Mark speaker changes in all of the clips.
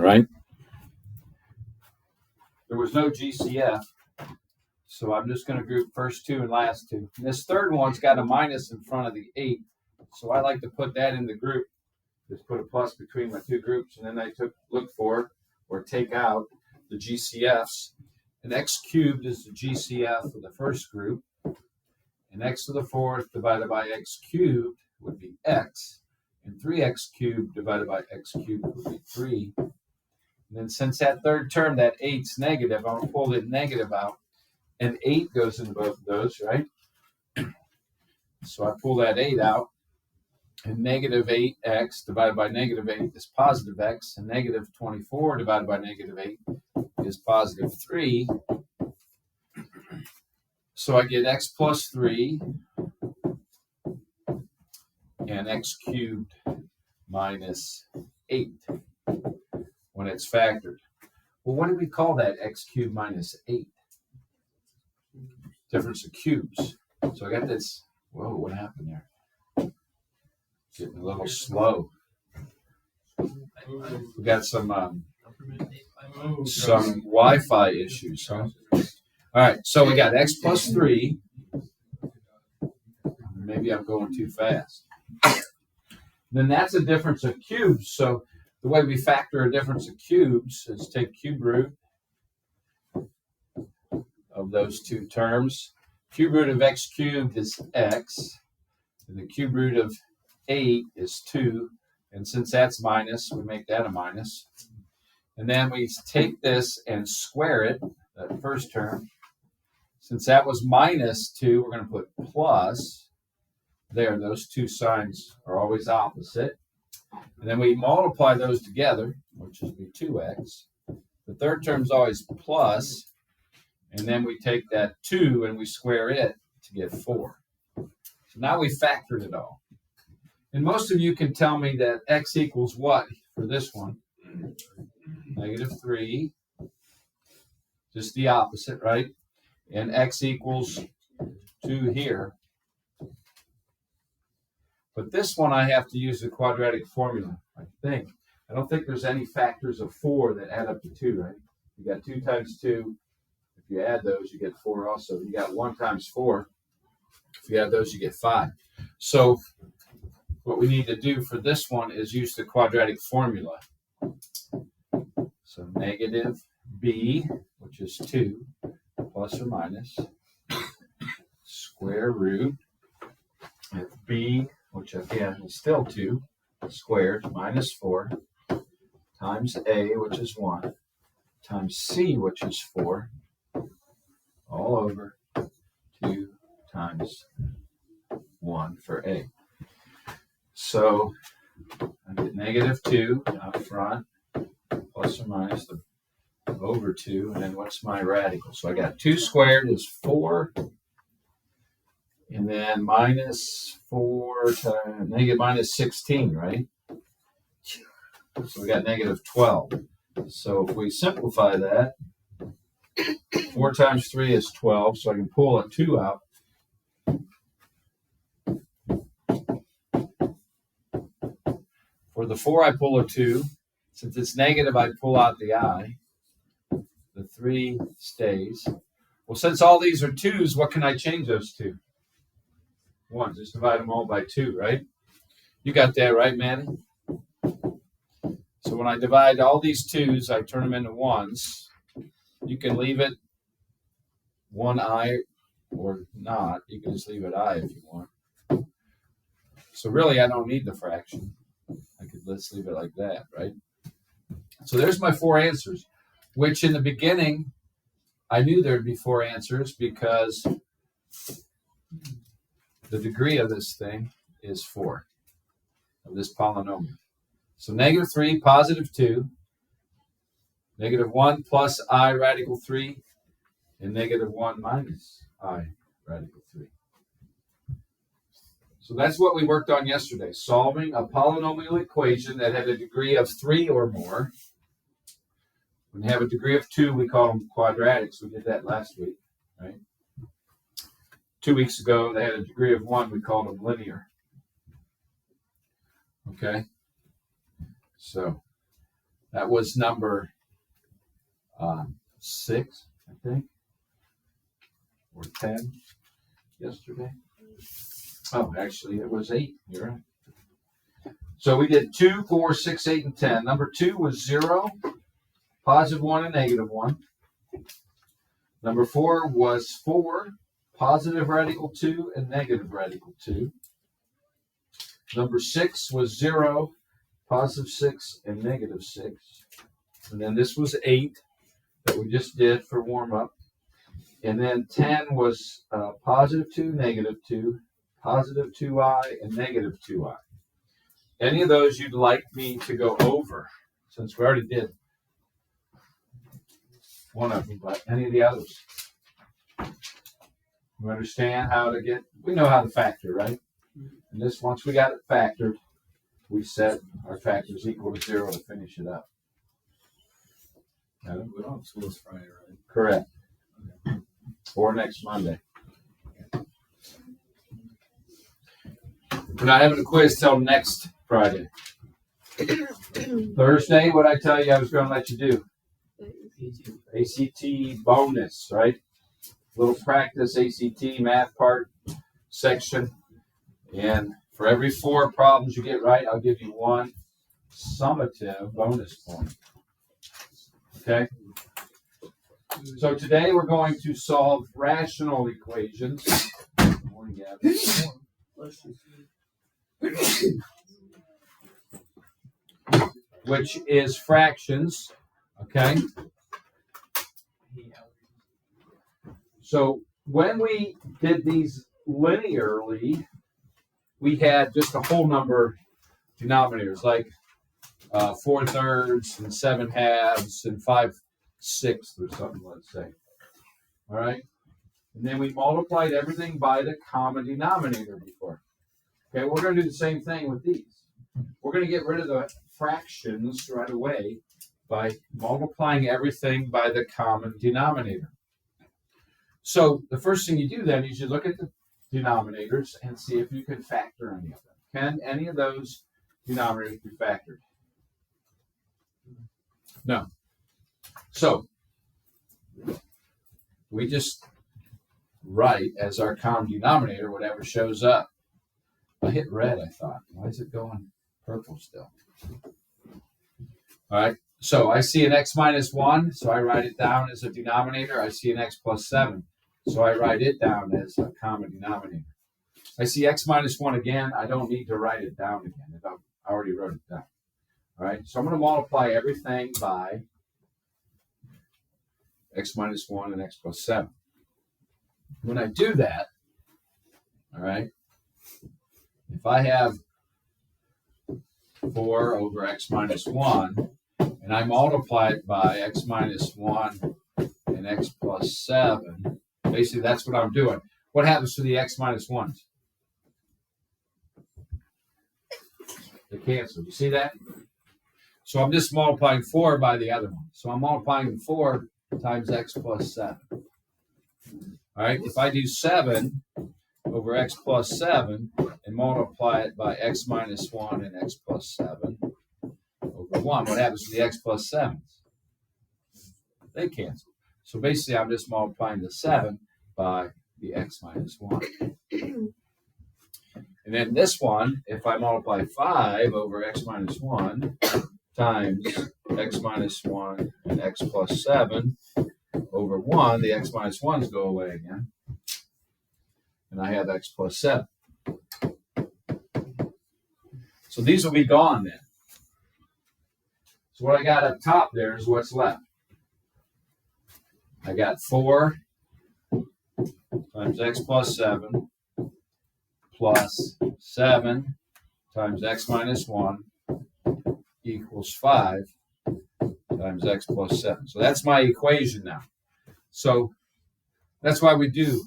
Speaker 1: right? There was no GCF, so I'm just going to group first two and last two. And this third one's got a minus in front of the 8, so I like to put that in the group. Just put a plus between my two groups, and then I look for or take out the GCFs. And x cubed is the GCF for the first group, and x to the fourth divided by x cubed would be x, and 3x cubed divided by x cubed would be 3. And then since that third term, that 8's negative, I'm going to pull the negative out, and 8 goes into both of those, right? So I pull that 8 out, and negative 8x divided by negative 8 is positive x, and negative 24 divided by negative 8 is positive 3. So I get x plus 3 and x cubed minus 8 when it's factored. Well, what do we call that, x cubed minus 8? Difference of cubes. So I got this. Whoa, what happened there? Getting a little slow. We got some Wi-Fi issues, huh? All right, so we got x plus 3. Maybe I'm going too fast. Then that's a difference of cubes. So the way we factor a difference of cubes is take cube root of those two terms. Cube root of x cubed is x, and the cube root of 8 is 2. And since that's minus, we make that a minus. And then we take this and square it, that first term. Since that was minus 2, we're going to put plus. There, those two signs are always opposite. And then we multiply those together, which would be 2x. The third term is always plus. And then we take that 2 and we square it to get 4. So now we factored it all. And most of you can tell me that x equals what for this one? Negative 3. Just the opposite, right? And x equals 2 here. But this one I have to use the quadratic formula, I think. I don't think there's any factors of 4 that add up to 2, right? You got 2 times 2. If you add those, you get 4 also. You got 1 times 4. If you add those, you get 5. So what we need to do for this one is use the quadratic formula. So negative b, which is 2, plus or minus, square root of b, which again is still 2, squared, minus 4, times a, which is 1, times c, which is 4, all over 2 times 1 for a. So I get negative 2 out front, plus or minus the over 2, and then what's my radical? So I got 2 squared is 4, and then minus 4 times negative minus 16, right? So we got negative 12. So if we simplify that, 4 times 3 is 12, so I can pull a 2 out. For the 4, I pull a 2. Since it's negative, I pull out the I. The 3 stays. Well, since all these are 2's, what can I change those to? 1. Just divide them all by 2, right? You got that right, Manny? So when I divide all these 2's, I turn them into 1's. You can leave it 1i or not. You can just leave it I if you want. So really, I don't need the fraction. I could let's leave it like that, right? So there's my 4 answers, which in the beginning, I knew there'd be 4 answers because the degree of this thing is 4, of this polynomial. So negative 3, positive 2, negative 1 plus I radical 3, and negative 1 minus I radical 3. So that's what we worked on yesterday, solving a polynomial equation that had a degree of 3 or more. When you have a degree of 2, we call them quadratics. We did that last week, right? 2 weeks ago, they had a degree of 1. We called them linear. Okay? So That was number 6, I think, or 10 yesterday. Oh, actually, it was 8. You're right. So we did 2, 4, 6, 8, and 10. Number 2 was 0, positive 1, and negative 1. Number 4 was 4, positive radical 2, and negative radical 2. Number 6 was 0, positive 6, and negative 6. And then this was 8 that we just did for warm-up. And then 10 was positive 2, negative 2, positive 2i, and negative 2i. Any of those you'd like me to go over, since we already did one of them, but any of the others? You understand how to we know how to factor, right? And this, once we got it factored, we set our factors equal to 0 to finish it up.
Speaker 2: We don't have school this Friday, right?
Speaker 1: Correct. Okay. Or next Monday. We're not having a quiz till next Friday. Thursday, what I tell you I was going to let you do? ACT bonus, right? Little practice ACT math part section. And for every 4 problems you get right, I'll give you 1 summative bonus point. Okay? So today we're going to solve rational equations. Good morning, Gabby. Which is fractions. Okay? So when we did these linearly, we had just a whole number denominators, like 4/3 and 7/2 and 5/6 or something, let's say. All right? And then we multiplied everything by the common denominator before. Okay, we're going to do the same thing with these. We're going to get rid of the fractions right away by multiplying everything by the common denominator. So the first thing you do then is you look at the denominators and see if you can factor any of them. Can any of those denominators be factored? No. So we just write as our common denominator whatever shows up. I hit red, I thought. Why is it going purple still? All right. So I see an x minus 1, so I write it down as a denominator. I see an x plus 7, so I write it down as a common denominator. I see x minus 1 again. I don't need to write it down again. I already wrote it down. All right. So I'm going to multiply everything by x minus 1 and x plus 7. When I do that, all right, if I have 4 over x minus 1, and I multiply it by x minus 1 and x plus 7, basically that's what I'm doing. What happens to the x minus 1s? They cancel. You see that? So I'm just multiplying 4 by the other one. So I'm multiplying 4 times x plus 7. All right, if I do 7 over x plus 7 and multiply it by x minus 1 and x plus 7 over 1, what happens to the x plus 7s? They cancel. So basically, I'm just multiplying the 7 by the x minus 1. And then this one, if I multiply 5 over x minus 1 times x minus 1 and x plus 7 over 1, the x minus 1s go away again. And I have x plus 7. So these will be gone then. So what I got up top there is what's left. I got 4 times x plus 7 plus 7 times x minus 1 equals 5 times x plus 7. So that's my equation now. So that's why we do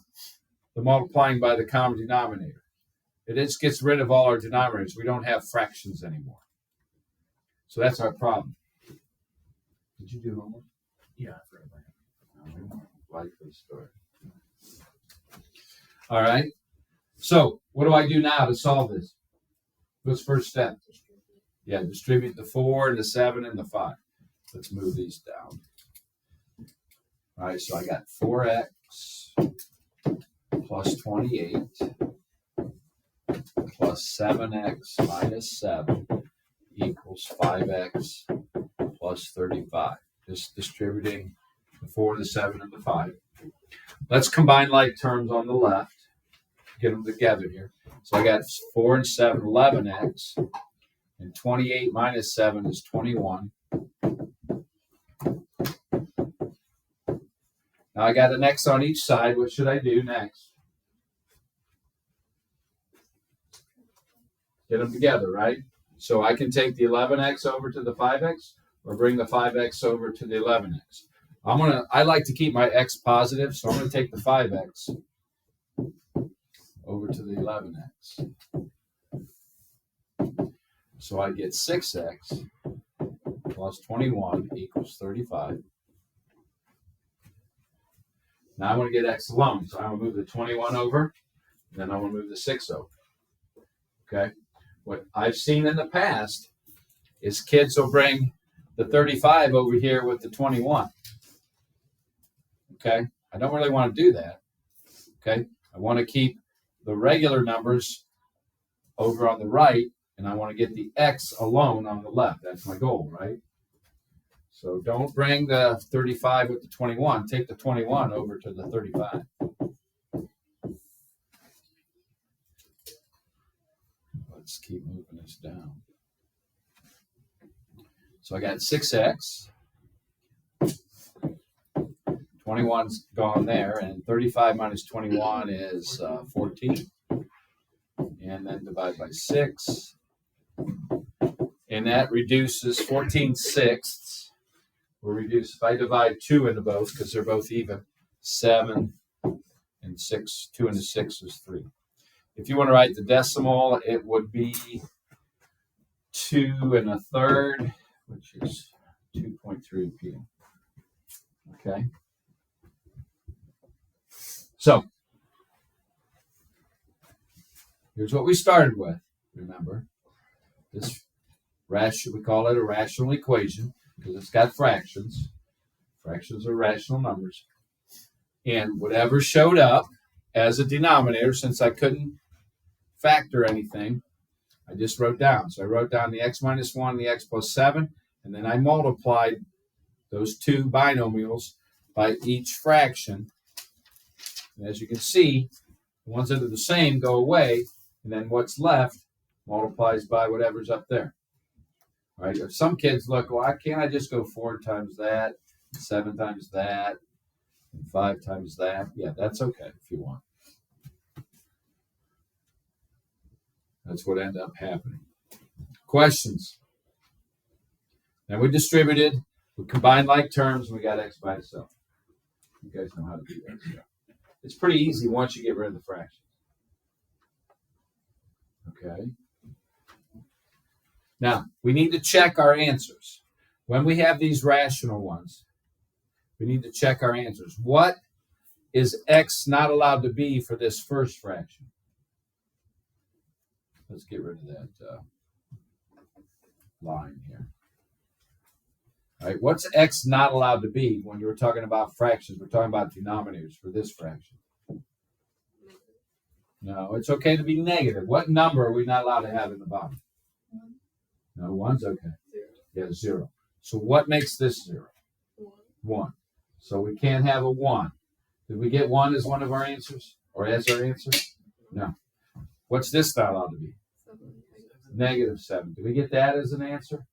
Speaker 1: the multiplying by the common denominator. It just gets rid of all our denominators. We don't have fractions anymore. So that's our problem. Did you do homework?
Speaker 2: Yeah, I forgot about it.
Speaker 1: Likely story. All right. So what do I do now to solve this? What's the first step? Yeah, distribute the 4 and the 7 and the 5. Let's move these down. All right, so I got 4x plus 28 plus 7x minus 7 equals 5x plus 35. Just distributing the 4, the 7, and the 5. Let's combine like terms on the left. Get them together here. So I got 4 and 7, 11x. And 28 minus 7 is 21. Now I got an x on each side. What should I do next? Get them together, right? So I can take the 11x over to the 5x or bring the 5x over to the 11x. I like to keep my x positive, so I'm going to take the 5x over to the 11x. So I get 6x plus 21 equals 35. Now I want to get x alone, so I'm going to move the 21 over, and then I'm going to move the 6 over. Okay? What I've seen in the past is kids will bring the 35 over here with the 21. Okay? I don't really want to do that. Okay? I want to keep the regular numbers over on the right, and I want to get the x alone on the left. That's my goal, right? So don't bring the 35 with the 21. Take the 21 over to the 35. Let's keep moving this down. So I got 6x. 21's gone there, and 35 minus 21 is 14. And then divide by 6. And that reduces 14 sixths. We'll reduce, if I divide 2 into both, because they're both even, 7 and 6, 2 into 6 is 3. If you want to write the decimal, it would be 2 1/3, which is 2.3 p. Okay. So, here's what we started with. Remember, this we call it a rational equation because it's got fractions. Fractions are rational numbers. And whatever showed up as a denominator, since I couldn't factor anything, I just wrote down. So I wrote down the x minus 1, the x plus 7, and then I multiplied those two binomials by each fraction. And as you can see, the ones that are the same go away, and then what's left multiplies by whatever's up there. All right? If some kids look, well, can't I just go 4 times that, 7 times that, and 5 times that? Yeah, that's okay if you want. That's what ended up happening. Questions? Now we distributed, we combined like terms, and we got x by itself. You guys know how to do that stuff. It's pretty easy once you get rid of the fractions. Okay. Now, we need to check our answers. When we have these rational ones, we need to check our answers. What is x not allowed to be for this first fraction? Let's get rid of that line here. All right, what's x not allowed to be when you're talking about fractions? We're talking about denominators for this fraction. No, it's okay to be negative. What number are we not allowed to have in the bottom?
Speaker 3: 1.
Speaker 1: No, 1's okay.
Speaker 3: 0.
Speaker 1: Yeah, 0. So what makes this 0?
Speaker 3: 1.
Speaker 1: 1. So we can't have a 1. Did we get 1 as one of our answers? Or as our answer? No. What's this not allowed to be?
Speaker 3: 7.
Speaker 1: -7. Did we get that as an answer?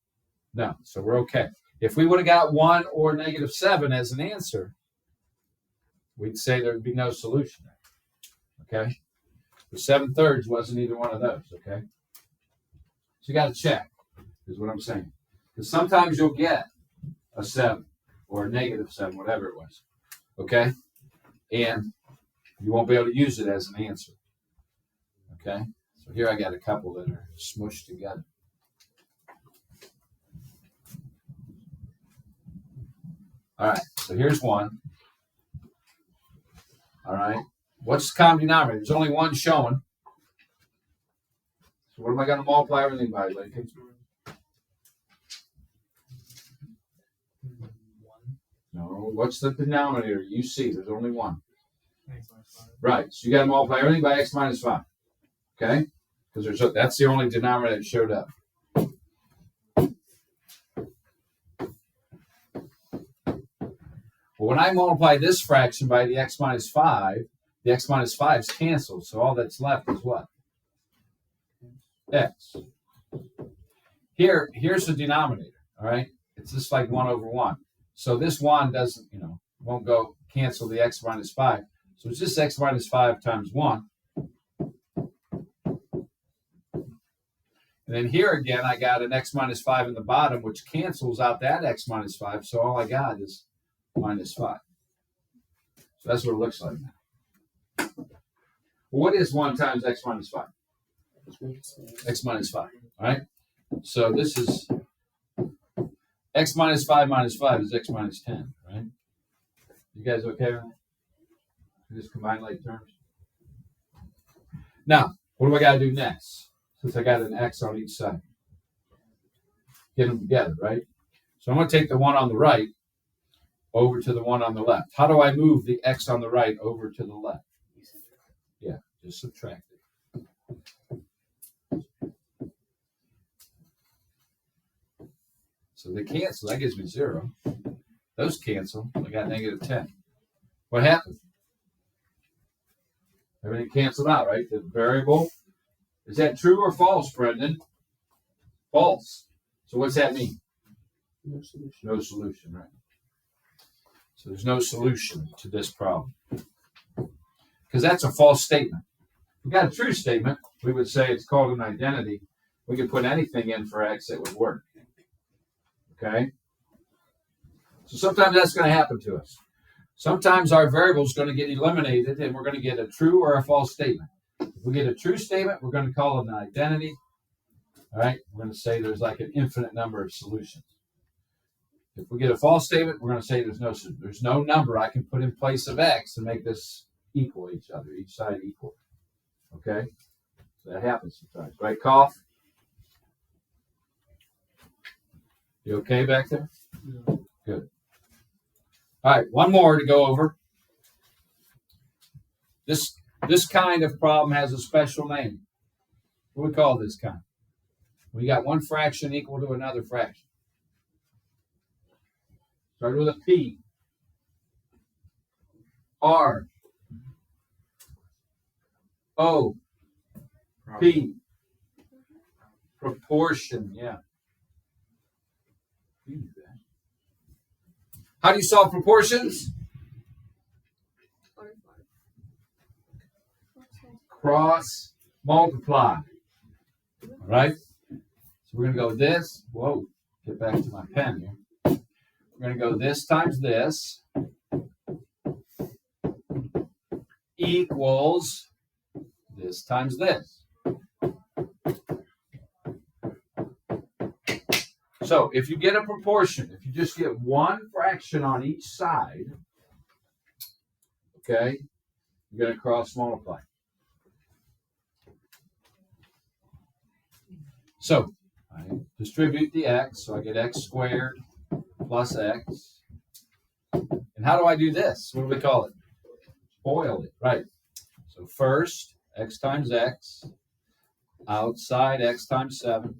Speaker 1: No. So we're okay. If we would have got 1 or -7 as an answer, we'd say there would be no solution there. Okay? The 7/3 wasn't either one of those. Okay? So you got to check, is what I'm saying. Because sometimes you'll get a 7 or a -7, whatever it was. Okay? And you won't be able to use it as an answer. Okay? So here I got a couple that are smushed together. All right, so here's one. All right, what's the common denominator? There's only one showing. So what am I going to multiply everything by, Lincoln? No, what's the denominator? You see, there's only one.
Speaker 3: X minus 5.
Speaker 1: Right, so you got to multiply everything by x minus 5. Okay? Because that's the only denominator that showed up. Well, when I multiply this fraction by the x minus 5, the x minus 5's canceled, so all that's left is what? X. Here's the denominator, all right? It's just like 1 over 1. So this 1 doesn't, won't go cancel the x minus 5. So it's just x minus 5 times 1. And then here again, I got an x minus 5 in the bottom, which cancels out that x minus 5. So all I got is minus 5. So that's what it looks like now. Well, what is 1 times x minus 5? X minus 5, all right? So this is x minus 5 minus 5 is x minus 10, right? You guys okay with that? Just combine like terms. Now, what do I got to do next? Since I got an x on each side. Get them together, right? So I'm going to take the one on the right over to the one on the left. How do I move the x on the right over to the left? Yeah, just subtract it. So they cancel. That gives me 0. Those cancel. I got negative 10. What happened? Everything canceled out, right? The variable. Is that true or false, Brendan? False. So what's that mean?
Speaker 3: No solution.
Speaker 1: No solution, right? So there's no solution to this problem. Because that's a false statement. If we got a true statement, we would say it's called an identity. We could put anything in for x that would work. Okay? So sometimes that's going to happen to us. Sometimes our variable is going to get eliminated and we're going to get a true or a false statement. If we get a true statement, we're going to call it an identity. All right? We're going to say there's like an infinite number of solutions. If we get a false statement, we're going to say there's no number I can put in place of x and make this equal each other, each side equal. Okay? So that happens sometimes. Right, cough? You okay back there?
Speaker 3: Yeah.
Speaker 1: Good. All right, one more to go over. This kind of problem has a special name. What do we call this kind? We got one fraction equal to another fraction. Start with a P. R. O. P. Proportion, yeah. You do that. How do you solve proportions? Cross multiply. All right? So we're going to go this. Whoa, get back to my pen here. We're going to go this times this equals this times this. So if you get a proportion, if you just get one fraction on each side, okay, you're going to cross multiply. So I distribute the x, so I get x squared plus x. And how do I do this? What do we call it? Boil it, right. So first, x times x, outside x times 7,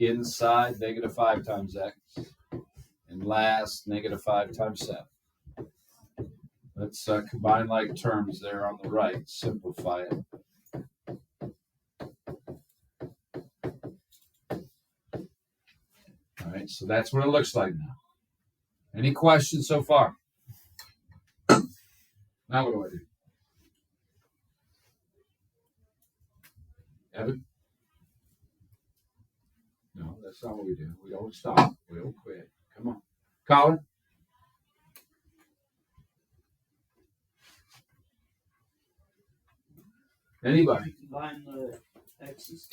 Speaker 1: inside negative 5 times x, and last negative 5 times 7. Let's combine like terms there on the right, simplify it. All right, so that's what it looks like now. Any questions so far? Now what do I do? Evan? No, that's not what we do. We don't stop. We don't quit. Come on. Colin? Anybody?
Speaker 3: Combine the x's.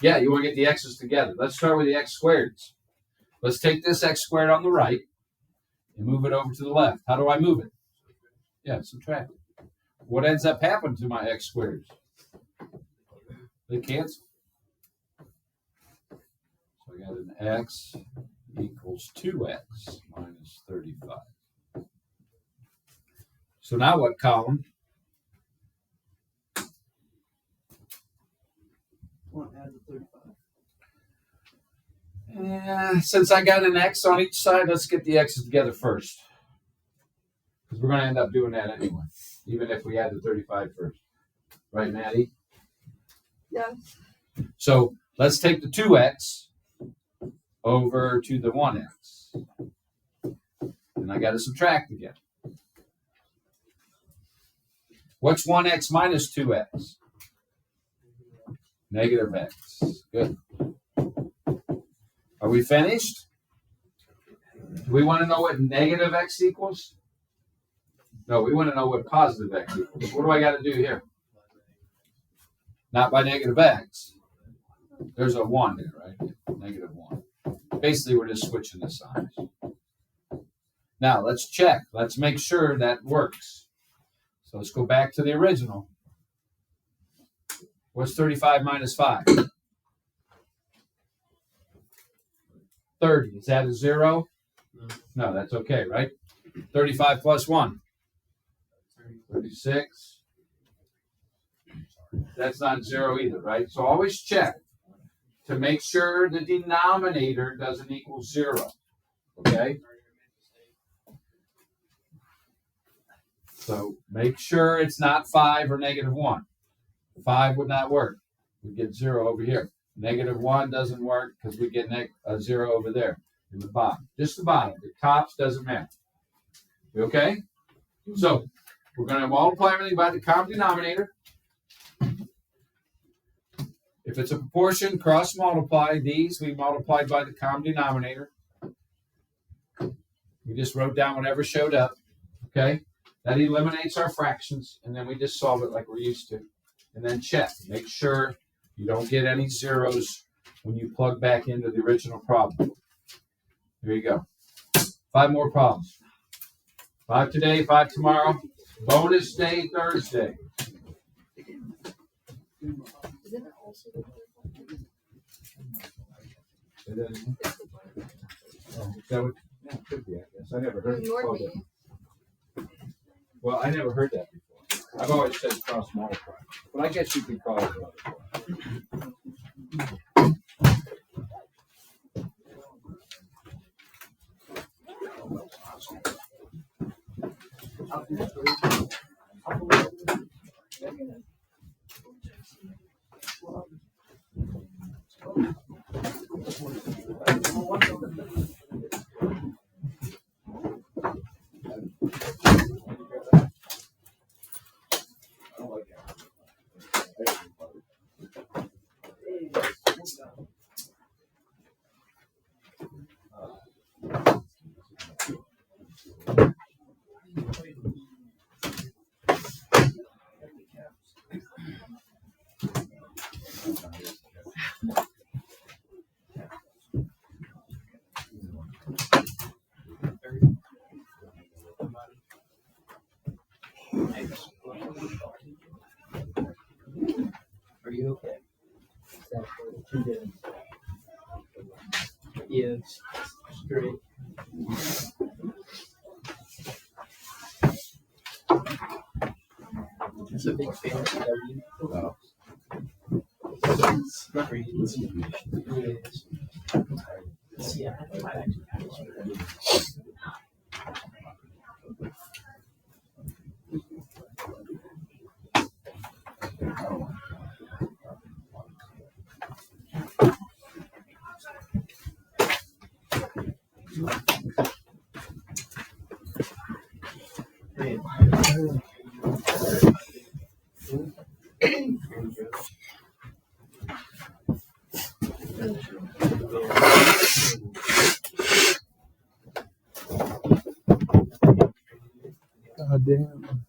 Speaker 1: Yeah, you want to get the x's together. Let's start with the x squareds. Let's take this x squared on the right and move it over to the left. How do I move it? Yeah, subtract it. What ends up happening to my x squareds? They cancel. So I got an x equals 2x minus 35. So now what column?
Speaker 3: Want to add the 35.
Speaker 1: Since I got an X on each side, let's get the X's together first. Because we're going to end up doing that anyway, even if we add the 35 first. Right, Maddie?
Speaker 4: Yeah.
Speaker 1: So let's take the 2X over to the 1X. And I got to subtract again. What's 1X minus 2X? Negative X. Good. Are we finished? Do we want to know what negative X equals? No, we want to know what positive X equals. What do I got to do here? Not by negative X. There's a 1 there, right? Negative 1. Basically, we're just switching the signs. Now, let's check. Let's make sure that works. So let's go back to the original. What's 35 minus 5? 30. Is that a 0? No, that's okay, right? 35 plus 1. 36. That's not 0 either, right? So always check to make sure the denominator doesn't equal 0. Okay? So make sure it's not 5 or negative 1. 5 would not work. We get 0 over here. Negative 1 doesn't work because we get a 0 over there in the bottom. Just the bottom. The tops doesn't matter. You okay? So we're going to multiply everything by the common denominator. If it's a proportion, cross multiply these. We multiplied by the common denominator. We just wrote down whatever showed up. Okay? That eliminates our fractions, and then we just solve it like we're used to. And then check. Make sure you don't get any zeros when you plug back into the original problem. There you go. 5 more problems. 5 today, 5 tomorrow. Bonus day Thursday.
Speaker 4: Isn't it also the
Speaker 1: Say that again? Oh, is that what? Yeah, it could be, I guess. I never heard it called that. Well, I never heard that before. I've always said cross multiply. But I guess you could call it another.
Speaker 3: Are you okay? Yes. Great. It's a big fan of W.
Speaker 1: Oh.
Speaker 3: It's not very easy. It is. Yeah, I actually have it.
Speaker 5: God damn.